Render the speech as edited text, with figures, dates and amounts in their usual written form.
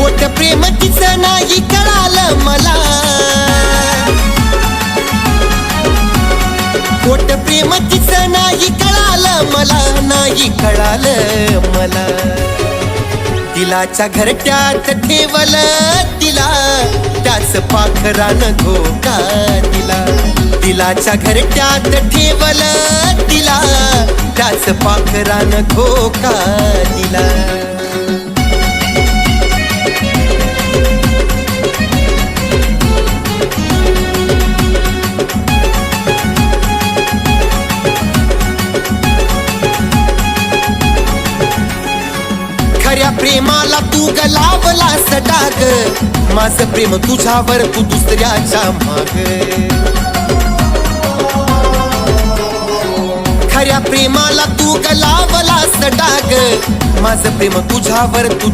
खोट प्रेम तिचं नाही कळालं मला, खोट प्रेम तिचं नाही कळालं मला, नाही कळालं मला. दिलाच्या घरट्यात ठेवलं तिला, त्याच पाखरानं धोका दिला. दिलाच्या घरट्यात ठेवलं तिला, त्याच पाखरानं धोका दिला. खऱ्या प्रेमाला तू गलावलास डाग, माझं प्रेम तुझ्यावर तू दुसऱ्याच्या माग. खऱ्या प्रेमाला तू गलावलास डाग, माझं प्रेम तुझ्यावर तू